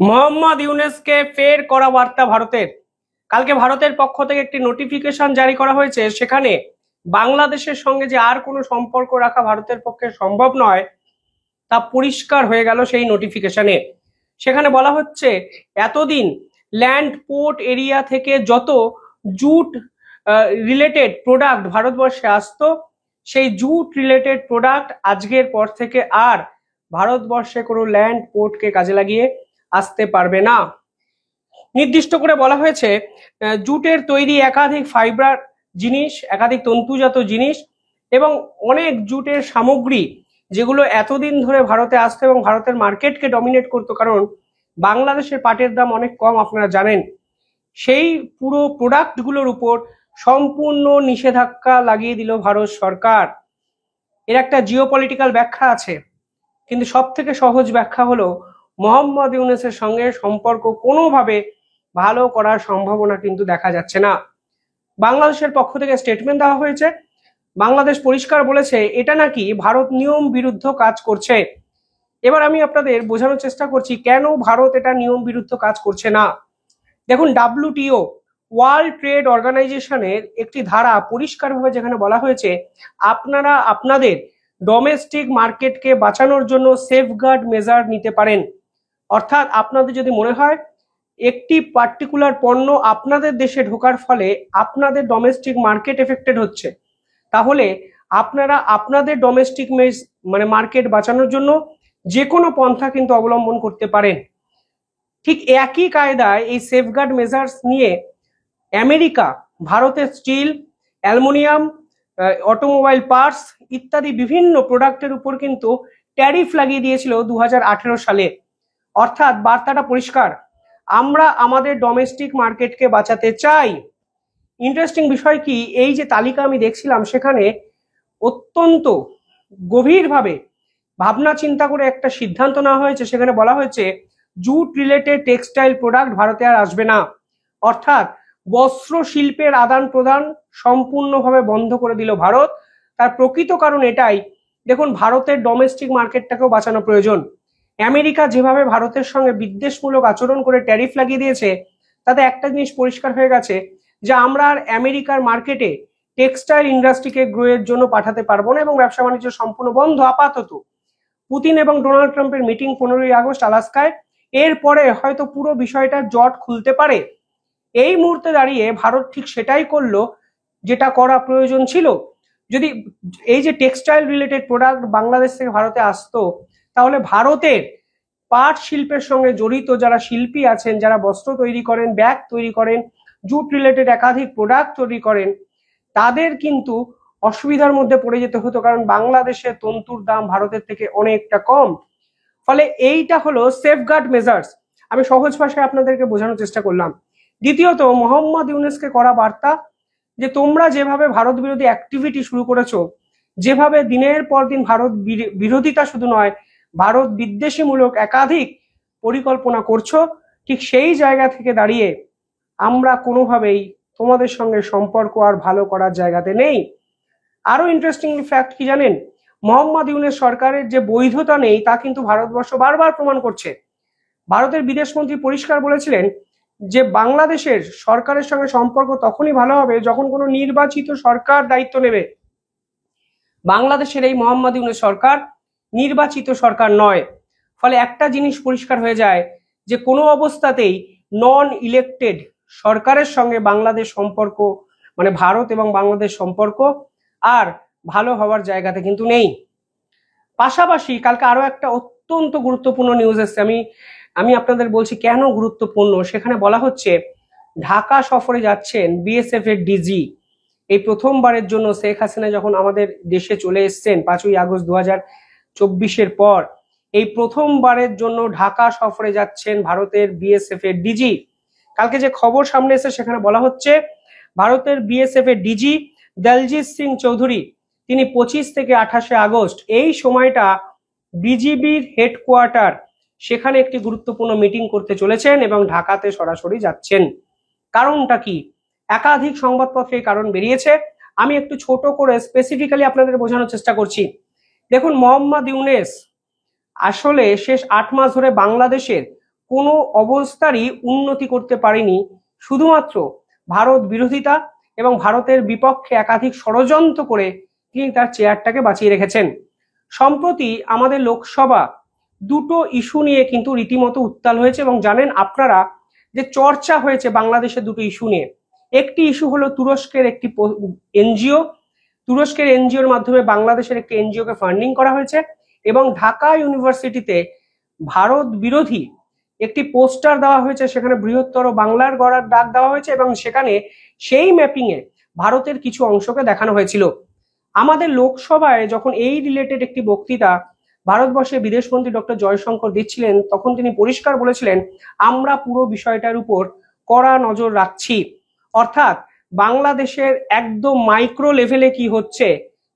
মোহাম্মদ ইউনূসকে ফের কড়া বার্তা ভারতের। কালকে ভারতের পক্ষ থেকে একটি নোটিফিকেশন জারি করা হয়েছে, সেখানে বাংলাদেশের সঙ্গে যে আর কোনো সম্পর্ক রাখা ভারতের পক্ষে সম্ভব নয় তা পরিষ্কার হয়ে গেল সেই নোটিফিকেশনে। সেখানে বলা হচ্ছে এতদিন ল্যান্ড পোর্ট এরিয়া থেকে যত জুট রিলেটেড প্রোডাক্ট ভারতবর্ষে আসতো, সেই জুট রিলেটেড প্রোডাক্ট আজকের পর থেকে আর ভারতবর্ষে কোনো ল্যান্ড পোর্টকে কাজে লাগিয়ে আসতে পারবে না। নির্দিষ্ট করে বলা হয়েছে জুটের তৈরি একাধিক ফাইবার জিনিস, একাধিক তন্তুজাত জিনিস এবং অনেক জুটের সামগ্রী যেগুলো এতদিন ধরে ভারতে আসতো এবং ভারতের মার্কেটকে ডমিনেট করতো, কারণ বাংলাদেশের পাটের দাম অনেক কম আপনারা জানেন। সেই পুরো প্রোডাক্টগুলোর উপর সম্পূর্ণ নিষেধাজ্ঞা লাগিয়ে দিল ভারত সরকার। এর একটা জিওপলিটিক্যাল ব্যাখ্যা আছে, কিন্তু সব থেকে সহজ ব্যাখ্যা হলো মোহাম্মদ ইউনূসের সঙ্গে সম্পর্ক কোনোভাবে ভালো করার সম্ভাবনা কিন্তু দেখা যাচ্ছে না। বাংলাদেশের পক্ষ থেকে স্টেটমেন্ট দেওয়া হয়েছে, বাংলাদেশ পরিষ্কার বলেছে এটা নাকি ভারত নিয়ম বিরুদ্ধ কাজ করছে। এবার আমি আপনাদের বোঝানোর চেষ্টা করছি কেন ভারত এটা নিয়ম বিরুদ্ধ কাজ করছে না। দেখুন, WTO ওয়ার্ল্ড ট্রেড অর্গানাইজেশনের একটি ধারা পরিষ্কারভাবে যেখানে বলা হয়েছে আপনারা আপনাদের ডোমেস্টিক মার্কেটকে বাঁচানোর জন্য সেফগার্ড মেজার নিতে পারেন। অর্থাৎ আপনাদের যদি মনে হয় একটি পার্টিকুলার পণ্য আপনাদের দেশে ঢোকার ফলে আপনাদের ডোমেস্টিক মার্কেট এফেক্টেড হচ্ছে, তাহলে আপনারা আপনাদের ডোমেস্টিক মার্কেট বাঁচানোর জন্য যে কোনো পন্থা কিন্তু অবলম্বন করতে পারেন। ঠিক একই কায়দায় এই সেফগার্ড মেজার্স নিয়ে আমেরিকা ভারতের স্টিল, অ্যালুমিনিয়াম, অটোমোবাইল পার্টস ইত্যাদি বিভিন্ন প্রোডাক্টের উপর কিন্তু ট্যারিফ লাগিয়ে দিয়েছিল 2018 সালে। অর্থাৎ বার্তাটা পরিষ্কার, আমরা আমাদের ডোমেস্টিক মার্কেটকে বাঁচাতে চাই। ইন্টারেস্টিং বিষয় কি, এই যে তালিকা আমি দেখছিলাম সেখানে অত্যন্ত গভীরভাবে ভাবনা চিন্তা করে একটা সিদ্ধান্ত নেওয়া হয়েছে। সেখানে বলা হয়েছে জুট রিলেটেড টেক্সটাইল প্রোডাক্ট ভারতে আর আসবে না। অর্থাৎ বস্ত্র শিল্পের আদান প্রদান সম্পূর্ণভাবে বন্ধ করে দিল ভারত। তার প্রকৃত কারণ এটাই, দেখুন ভারতের ডোমেস্টিক মার্কেটটাকেও বাঁচানো প্রয়োজন। আমেরিকা যেভাবে ভারতের সঙ্গে বিদ্বেষমূলক আচরণ করে ট্যারিফ লাগিয়ে দিয়েছে, তাতে একটা জিনিস পরিষ্কার হয়ে গেছে যে আমরা আর আমেরিকার মার্কেটে টেক্সটাইল ইন্ডাস্ট্রিকে গ্রোয়ের জন্য পাঠাতে পারবো না এবং ব্যবসা বাণিজ্য সম্পূর্ণ বন্ধ আপাতত। পুতিন এবং ডোনাল্ড ট্রাম্পের মিটিং 15ই আগস্ট আলাস্কায়, এরপরে হয়তো পুরো বিষয়টা জট খুলতে পারে। এই মুহূর্তে দাঁড়িয়ে ভারত ঠিক সেটাই করলো যেটা করা প্রয়োজন ছিল। যদি এই যে টেক্সটাইল রিলেটেড প্রোডাক্ট বাংলাদেশ থেকে ভারতে আসতো, তাহলে ভারতের পাট শিল্পের সঙ্গে জড়িত যারা শিল্পী আছেন, যারা বস্ত্র তৈরি করেন, ব্যাগ তৈরি করেন, জুট রিলেটেড একাধিক প্রোডাক্ট তৈরি করেন, তাদের কিন্তু অসুবিধার মধ্যে পড়ে যেতে হতো, কারণ বাংলাদেশের তন্তুর দাম ভারতের থেকে অনেকটা কম। ফলে এইটা হলো সেফগার্ড মেজার্স। আমি সহজ ভাষায় আপনাদেরকে বোঝানোর চেষ্টা করলাম। দ্বিতীয়ত, মোহাম্মদ ইউনূসকে করা বার্তা যে তোমরা যেভাবে ভারত বিরোধী অ্যাক্টিভিটি শুরু করেছো, যেভাবে দিনের পর দিন ভারত বিরোধিতা শুধু নয় ভারত বিদ্বেষীমূলক একাধিক পরিকল্পনা করছো, ঠিক সেই জায়গা থেকে দাঁড়িয়ে আমরা কোনোভাবেই তোমাদের সঙ্গে সম্পর্ক আর ভালো করার জায়গাতে নেই। আরো ইন্টারেস্টিং ফ্যাক্ট কি জানেন, মোহাম্মদ ইউনূস সরকারের যে বৈধতা নেই তা কিন্তু ভারতবর্ষ বারবার প্রমাণ করছে। ভারতের বিদেশমন্ত্রী পরিষ্কার বলেছিলেন যে বাংলাদেশের সরকারের সঙ্গে সম্পর্ক তখনই ভালো হবে যখন কোনো নির্বাচিত সরকার দায়িত্ব নেবে। বাংলাদেশের এই মোহাম্মদ ইউনূস সরকার নির্বাচিত সরকার নয়। ফলে একটা জিনিস পরিষ্কার হয়ে যায় যে কোনো অবস্থাতেই নন ইলেক্টেড সরকারের সঙ্গে বাংলাদেশ সম্পর্ক, ভারত এবং বাংলাদেশ সম্পর্ক আর ভালো হওয়ার জায়গাতে কিন্তু নেই। পাশাপাশি কালকে আরো একটা অত্যন্ত গুরুত্বপূর্ণ নিউজ এসেছে, আমি আপনাদের বলছি কেন গুরুত্বপূর্ণ। সেখানে বলা হচ্ছে ঢাকা সফরে যাচ্ছেন বিএসএফ এর ডিজি। এই প্রথমবারের জন্য শেখ হাসিনা যখন আমাদের দেশে চলে এসেছেন 5ই আগস্ট 2024 পর, এই প্রথমবারের জন্য ঢাকা সফরে যাচ্ছেন ভারতের বিএসএফ এর ডিজি। কালকে যে খবর সামনে এসেছে সেখানে বলা হচ্ছে ভারতের বিএসএফ এর ডিজি দলজিৎ সিং চৌধুরী তিনি 25 থেকে 28 আগস্ট এই সময়টা বিজিবির হেডকোয়ার্টার সেখানে একটি গুরুত্বপূর্ণ মিটিং করতে চলেছেন এবং ঢাকাতে সরাসরি যাচ্ছেন। কারণটা কি? একাধিক সংবাদপত্রে এই কারণ বেরিয়েছে, আমি একটু ছোট করে স্পেসিফিক্যালি আপনাদের বোঝানোর চেষ্টা করছি। দেখুন, মোহাম্মদ ইউনূস আসলে শেষ 8 মাস ধরে বাংলাদেশের কোনো অবস্থারই উন্নতি করতে পারেনি, শুধুমাত্র ভারত বিরোধিতা এবং ভারতের বিপক্ষে একাধিক ষড়যন্ত্র করে তিনি তার চেয়ারটাকে বাঁচিয়ে রেখেছেন। সম্প্রতি আমাদের লোকসভা দুটো ইস্যু নিয়ে কিন্তু রীতিমতো উত্তাল হয়েছে, এবং জানেন আপনারা যে চর্চা হয়েছে বাংলাদেশের দুটো ইস্যু নিয়ে। একটি ইস্যু হলো তুরস্কের একটি এনজিও, তুরস্কের এনজিওর মাধ্যমে বাংলাদেশের একটি এনজিওকে ফান্ডিং করা হয়েছে, এবং ঢাকা ইউনিভার্সিটিতে ভারত বিরোধী একটি পোস্টার দেওয়া হয়েছে, সেখানে বৃহত্তর বাংলার গড়ার ডাক দেওয়া হয়েছে, এবং সেখানে সেই ম্যাপিংয়ে ভারতের কিছু অংশকে দেখানো হয়েছিল। আমাদের লোকসভায় যখন এই রিলেটেড একটি বক্তৃতা ভারতবর্ষের বিদেশমন্ত্রী ডক্টর জয়শঙ্কর দিচ্ছিলেন, তখন তিনি পরিষ্কার বলেছিলেন, আমরা পুরো বিষয়টার উপর কড়া নজর রাখছি। অর্থাৎ বাংলাদেশের একদম মাইক্রো লেভেলে কি হচ্ছে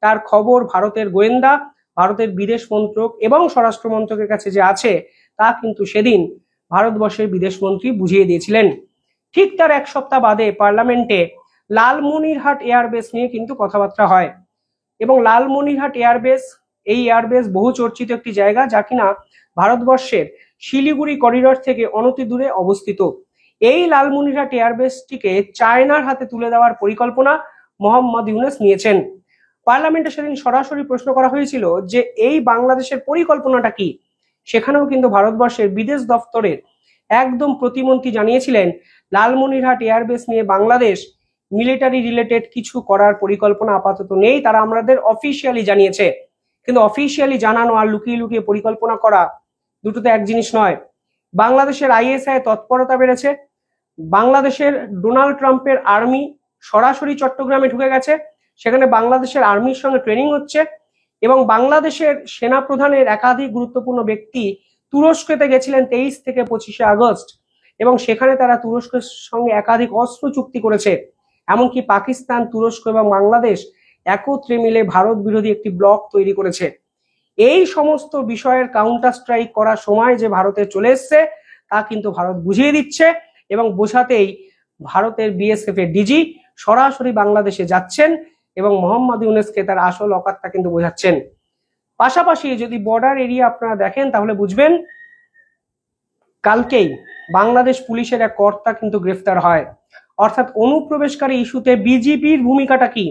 তার খবর ভারতের গোয়েন্দা, ভারতের বিদেশ মন্ত্রক এবং স্বরাষ্ট্র মন্ত্রকের কাছে যে আছে তা কিন্তু সেদিন ভারতবর্ষের বিদেশমন্ত্রী বুঝিয়ে দিয়েছিলেন। ঠিক তার এক সপ্তাহ বাদে পার্লামেন্টে লালমনিরহাট এয়ারবেস নিয়ে কিন্তু কথাবার্তা হয়, এবং লালমনিরহাট এয়ারবেস, এই এয়ারবেস বহু চর্চিত একটি জায়গা, যা কিনা ভারতবর্ষের শিলিগুড়ি করিডোর থেকে অনতি দূরে অবস্থিত। এই লালমনিরহাট এয়ারবেসটিকে চায়নার হাতে তুলে দেওয়ার পরিকল্পনা মোহাম্মদ ইউনূস নিয়েছেন। পার্লামেন্টে সেদিন সরাসরি প্রশ্ন করা হয়েছিল যে এই বাংলাদেশের পরিকল্পনাটা কি। সেখানেও কিন্তু ভারতবর্ষের বিদেশ দপ্তরের একদম প্রতিমন্ত্রী জানিয়েছিলেন, লালমনিরহাট এয়ারবেস নিয়ে বাংলাদেশ মিলিটারি রিলেটেড কিছু করার পরিকল্পনা আপাতত নেই, তারা আমাদের অফিসিয়ালি জানিয়েছে। কিন্তু অফিসিয়ালি জানানো আর লুকিয়ে লুকিয়ে পরিকল্পনা করা দুটো তো এক জিনিস নয়। বাংলাদেশের আইএসআই তৎপরতা বেড়েছে, বাংলাদেশের ডোনাল্ড ট্রাম্পের আর্মি সরাসরি চট্টগ্রামে ঢুকে গেছে, সেখানে বাংলাদেশের আর্মির সঙ্গে ট্রেনিং হচ্ছে, এবং বাংলাদেশের সেনা প্রধানের একাধিক গুরুত্বপূর্ণ ব্যক্তি তুরস্কতে গেছিলেন 23 থেকে 25 আগস্ট, এবং সেখানে তারা তুরস্কের সঙ্গে একাধিক অস্ত্র চুক্তি করেছে। এমনকি পাকিস্তান, তুরস্ক এবং বাংলাদেশ একত্রে মিলে ভারত বিরোধী একটি ব্লক তৈরি করেছে। এই সমস্ত বিষয়ের কাউন্টার স্ট্রাইক করার সময় যে ভারতে চলে এসছে তা কিন্তু ভারত বুঝিয়ে দিচ্ছে, এবং বোঝাতেই ভারতের বিএসএফ এর ডিজি সরাসরি বাংলাদেশে যাচ্ছেন এবং মোহাম্মদ ইউনূসকে তার আসল অকাতটা কিন্তু বোঝাচ্ছেন। পাশাপাশি যদি বর্ডার এরিয়া আপনারা দেখেন তাহলে বুঝবেন, কালকেই বাংলাদেশ পুলিশের এক কর্তা কিন্তু গ্রেফতার হয়। অর্থাৎ অনুপ্রবেশকারী ইস্যুতে বিজেপির ভূমিকাটা কি,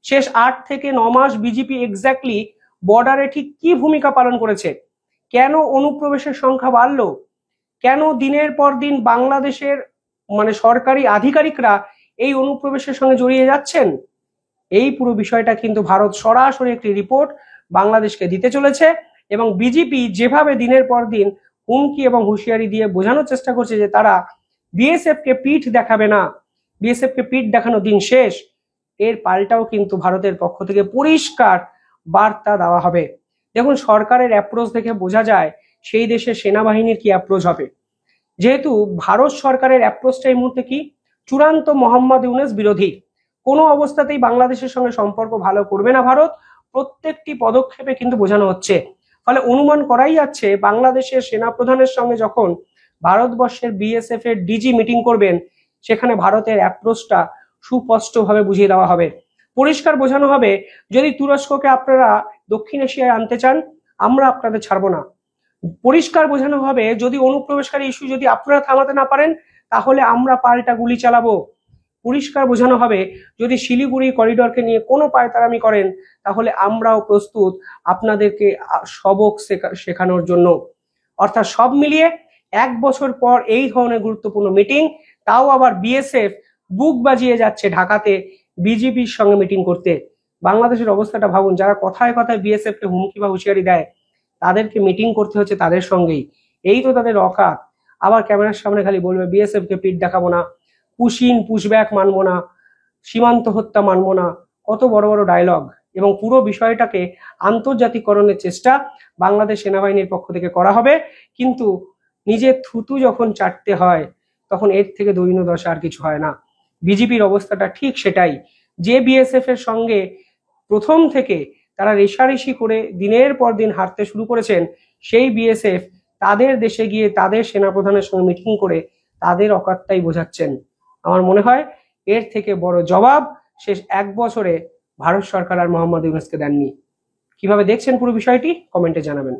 শেষ 8 থেকে 9 মাস বিজেপি এক্স্যাক্টলি বর্ডারে ঠিক কি ভূমিকা পালন করেছে, কেন অনুপ্রবেশের সংখ্যা বাড়লো, কেন দিনের পর দিন বাংলাদেশের সরকারি আধিকারিকরা এই অনুপ্রবেশের সঙ্গে জড়িয়ে যাচ্ছেন, এই পুরো বিষয়টা কিন্তু ভারত সরাসরি একটি রিপোর্ট বাংলাদেশকে দিতে চলেছে। এবং বিজেপি যেভাবে দিনের পর দিন হুমকি এবং হুঁশিয়ারি দিয়ে বোঝানোর চেষ্টা করছে যে তারা বিএসএফ কে পিঠ দেখাবে না, বিএসএফ কে পিঠ দেখানো দিন শেষ, এর পাল্টাও কিন্তু ভারতের পক্ষ থেকে পরিষ্কার বার্তা দেওয়া হবে। দেখুন, সরকারের অ্যাপ্রোচ দেখে বোঝা যায় সেই দেশের সেনাবাহিনীর কি অ্যাপ্রোচ হবে। যেহেতু ভারত সরকারের অ্যাপ্রোচটা এই মুহূর্তে কি, চূড়ান্ত মোহাম্মদ ইউনূস বিরোধী, কোনো অবস্থাতেই বাংলাদেশের সঙ্গে সম্পর্ক ভালো করবে না ভারত, প্রত্যেকটি পদক্ষেপে কিন্তু বোঝানো হচ্ছে। ফলে অনুমান করাই যাচ্ছে বাংলাদেশের সেনাপ্রধানের সঙ্গে যখন ভারতবর্ষের বিএসএফ এর ডিজি মিটিং করবেন, সেখানে ভারতের অ্যাপ্রোচটা সুস্পষ্টভাবে বুঝিয়ে দেওয়া হবে। পরিষ্কার বোঝানো হবে, যদি তুরস্ককে আপনারা দক্ষিণ এশিয়ায় আনতে চান, আমরা আপনাদের ছাড়বো না। পরিষ্কার বোঝানো হবে, যদি অনুপ্রবেশকারী ইস্যু যদি আপনারা থামাতে না পারেন, তাহলে আমরা পাল্টা গুলি চালাবো। পরিষ্কার বোঝানো হবে, যদি শিলিগুড়ি করিডোরকে নিয়ে কোনো পায়তারামি করেন, তাহলে আমরাও প্রস্তুত আপনাদেরকে সবক শেখানোর জন্য। অর্থাৎ সব মিলিয়ে 1 বছর পর এই ধরনের গুরুত্বপূর্ণ মিটিং, তাও আবার বিএসএফ বুক বাজিয়ে যাচ্ছে ঢাকাতে বিজেপির সঙ্গে মিটিং করতে। বাংলাদেশের অবস্থাটা ভাবুন, যারা কথায় কথায় বিএসএফ কে হুমকি বা হুঁশিয়ারি দেয়, তাদেরকে মিটিং করতে হচ্ছে তাদের সঙ্গেই, এই তো তাদের অকাত। আবার ক্যামেরার সামনে খালি বলবে বিএসএফ কে পিঠ দেখাবো না, পুশব্যাক মানবো না, সীমান্ত হত্যা মানবো না, কত বড় বড় ডায়লগ। এবং পুরো বিষয়টাকে আন্তর্জাতিকরণের চেষ্টা বাংলাদেশ সেনাবাহিনীর পক্ষ থেকে করা হবে, কিন্তু নিজের থুতু যখন চাটতে হয় তখন এর থেকে দৈন্য দশা আর কিছু হয় না। বিজেপির অবস্থাটা ঠিক সেটাই, যে বিএসএফ এর সঙ্গে প্রথম থেকে তারা রেষারেষি করে দিনের পর দিন হারতে শুরু করেছেন, সেই বিএসএফ তাদের দেশে গিয়ে তাদের সেনাপ্রধানের সঙ্গে মিটিং করে তাদের অকাতটাই বোঝাচ্ছেন। আমার মনে হয় এর থেকে বড় জবাব শেষ 1 বছরে ভারত সরকার আর মোহাম্মদ ইউনূসকে দেননি। কিভাবে দেখছেন পুরো বিষয়টি কমেন্টে জানাবেন।